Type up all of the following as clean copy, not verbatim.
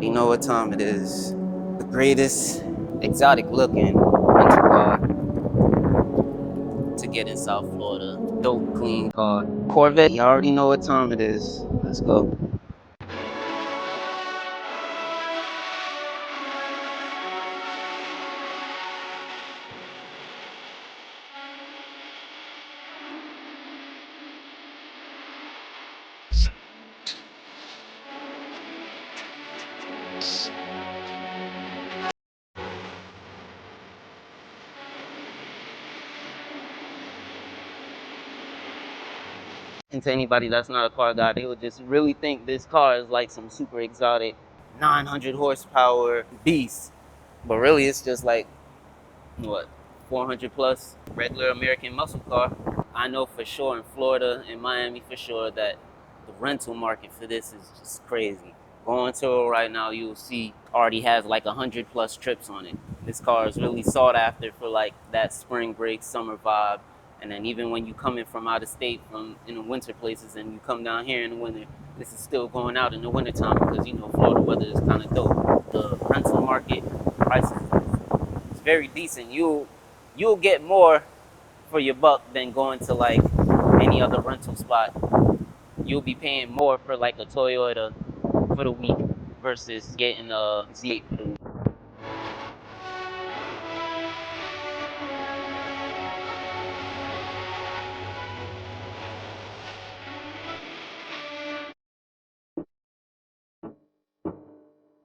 already know what time it is. The greatest exotic looking rental car to get in South Florida. Dope, clean car. Corvette, you already know what time it is. Let's go. And to anybody that's not a car guy, they would just really think this car is like some super exotic 900 horsepower beast. But really, it's just like, what, 400 plus regular American muscle car. I know for sure in Florida and Miami for sure that the rental market for this is just crazy. Going to Turo right now, you'll see already has like 100 plus trips on it. This car is really sought after for like that spring break, summer vibe. And then even when you come in from out of state, from in the winter places, and you come down here in the winter, this is still going out in the wintertime because, you know, Florida weather is kind of dope. The rental market prices is very decent. You'll get more for your buck than going to like any other rental spot. You'll be paying more for like a Toyota for the week versus getting a Z8 for the week.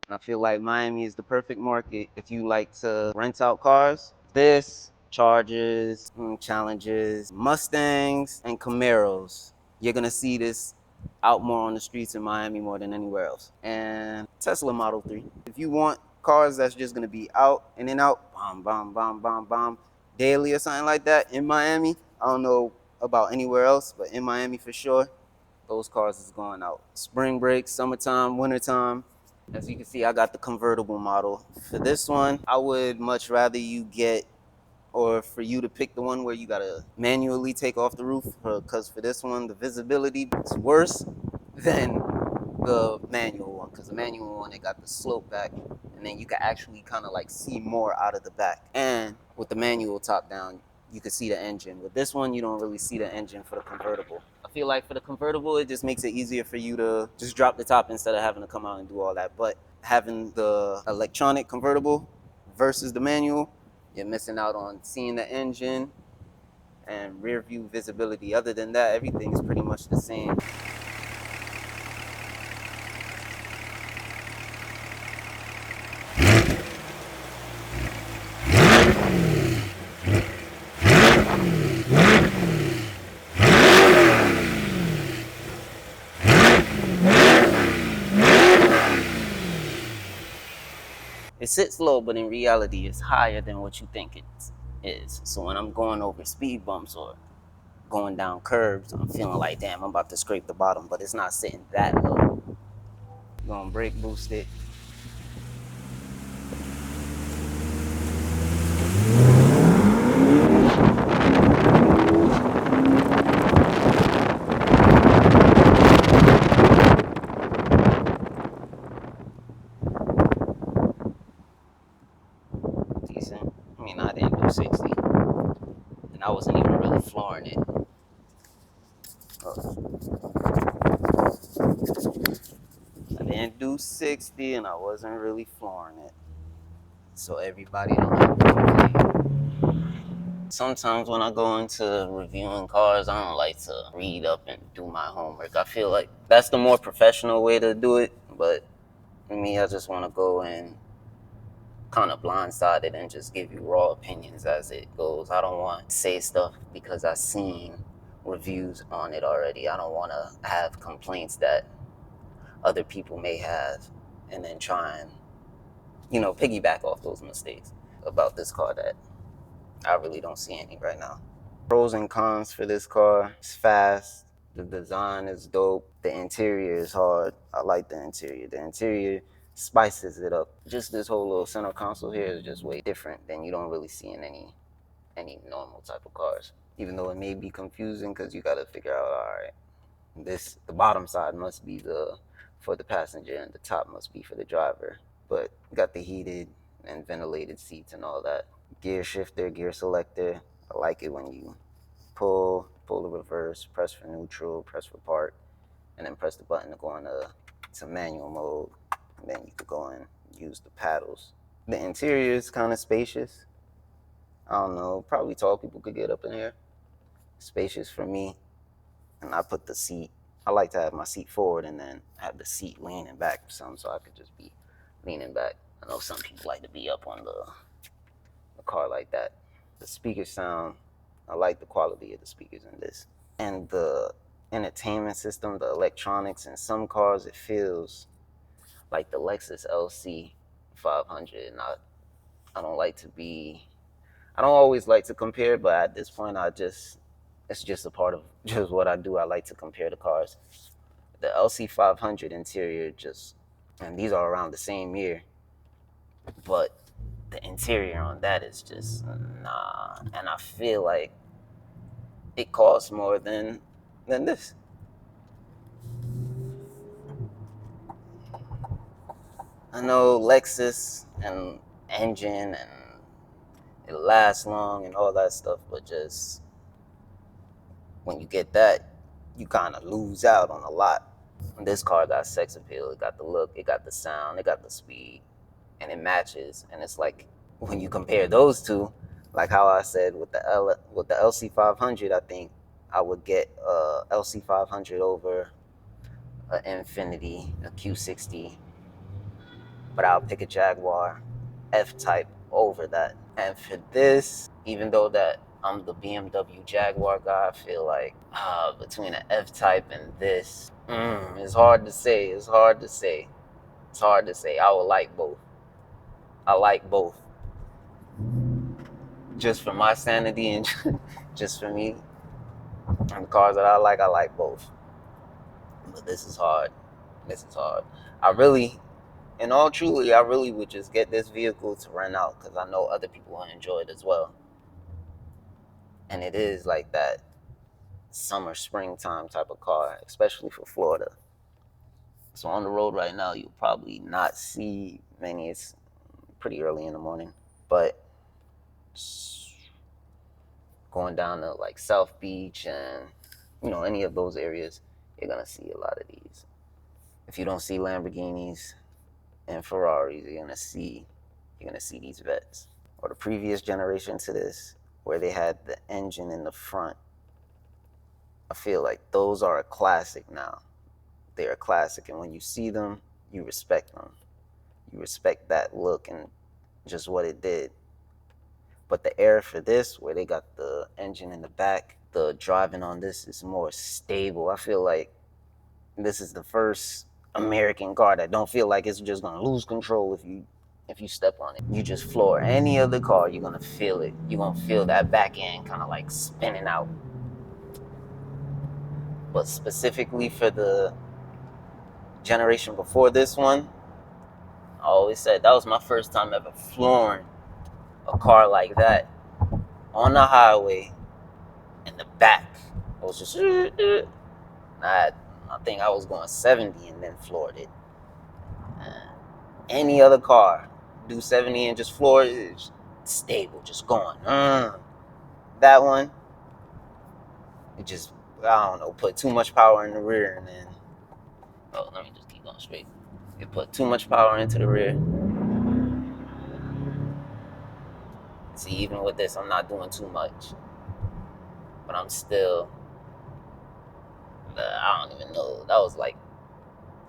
I feel like Miami is the perfect market if you like to rent out cars. This, Chargers, Challengers, Mustangs, and Camaros. You're gonna see this out more on the streets in Miami more than anywhere else. And Tesla Model 3. If you want cars that's just gonna be out in and out, bomb, bomb, bomb, bomb, bomb, daily or something like that in Miami, I don't know about anywhere else, but in Miami for sure, those cars is going out. Spring break, summertime, wintertime. As you can see, I got the convertible model. For this one, I would much rather you get, or for you to pick the one where you gotta manually take off the roof, because for this one, the visibility is worse than the manual one, because the manual one, it got the slope back, and then you can actually kind of like see more out of the back. And with the manual top down, you can see the engine. With this one, you don't really see the engine for the convertible. I feel like for the convertible, it just makes it easier for you to just drop the top instead of having to come out and do all that. But having the electronic convertible versus the manual, you're missing out on seeing the engine and rear view visibility. Other than that, everything is pretty much the same. It sits low, but in reality, it's higher than what you think it is. So when I'm going over speed bumps or going down curves, I'm feeling like, damn, I'm about to scrape the bottom, but it's not sitting that low. Gonna brake boost it. Decent. I mean, I didn't do 60, and I wasn't even really flooring it. I didn't do 60, and I wasn't really flooring it. So everybody don't have to complain. Sometimes when I go into reviewing cars, I don't like to read up and do my homework. I feel like that's the more professional way to do it, but for me, I just want to go in kind of blindsided and just give you raw opinions as it goes. I don't want to say stuff because I've seen reviews on it already. I don't want to have complaints that other people may have and then try and, you know, piggyback off those mistakes about this car that I really don't see any right now. Pros and cons for this car: it's fast, the design is dope, the interior is hard. I like the interior. The interior spices it up. Just this whole little center console here is just way different than you don't really see in any normal type of cars. Even though it may be confusing because you got to figure out, all right, the bottom side must be the for the passenger and the top must be for the driver. But got the heated and ventilated seats and all that. Gear shifter, gear selector. I like it when you pull the reverse, press for neutral, press for park, and then press the button to go into manual mode. And then you could go and use the paddles. The interior is kind of spacious. I don't know, probably tall people could get up in here. Spacious for me. And I put the seat, I like to have my seat forward and then have the seat leaning back or something, so I could just be leaning back. I know some people like to be up on the car like that. The speaker sound, I like the quality of the speakers in this. And the entertainment system, the electronics, in some cars it feels like the Lexus LC500. And I don't like to be, I don't always like to compare, but at this point it's just a part of just what I do. I like to compare the cars. The LC500 interior and these are around the same year, but the interior on that is just nah. And I feel like it costs more than this. I know Lexus and engine and it lasts long and all that stuff, but just when you get that, you kind of lose out on a lot. This car got sex appeal. It got the look, it got the sound, it got the speed, and it matches. And it's like when you compare those two, like how I said with the LC500, I think I would get a LC500 over an Infiniti, a Q60, but I'll pick a Jaguar F-Type over that. And for this, even though that I'm the BMW Jaguar guy, I feel like between an F-Type and this, it's hard to say. It's hard to say. It's hard to say. I would like both. I like both. Just for my sanity and just for me and the cars that I like both. But this is hard. This is hard. In all truly, I really would just get this vehicle to rent out because I know other people will enjoy it as well. And it is like that summer, springtime type of car, especially for Florida. So on the road right now, you'll probably not see many. It's pretty early in the morning. But going down to like South Beach and, any of those areas, you're going to see a lot of these. If you don't see Lamborghinis and Ferraris, you're gonna see these Vettes. Or the previous generation to this, where they had the engine in the front. I feel like those are a classic now. They're a classic, and when you see them, you respect them. You respect that look and just what it did. But the era for this, where they got the engine in the back, the driving on this is more stable. I feel like this is the first American car that don't feel like it's just gonna lose control if you step on it. You just floor any other car, you're gonna feel it. You're gonna feel that back end kind of like spinning out. But specifically for the generation before this one, I always said that was my first time ever flooring a car like that on the highway in the back. It was just I think I was going 70 and then floored it. Any other car do 70 and just floor it, it's stable, just going. That one, it just, I don't know, put too much power in the rear and then, let me just keep going straight. It put too much power into the rear. See, even with this, I'm not doing too much. But I'm still, I don't even know, that was like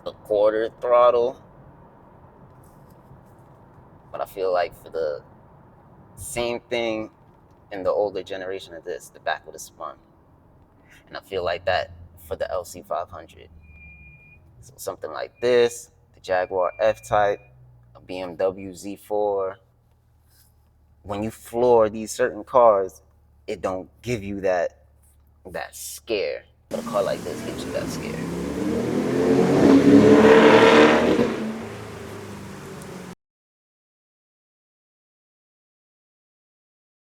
a quarter throttle. But I feel like for the same thing in the older generation of this, the back would have spun. And I feel like that for the LC500. So something like this, the Jaguar F-Type, a BMW Z4. When you floor these certain cars, it don't give you that scare. But a car like this gives you that scare.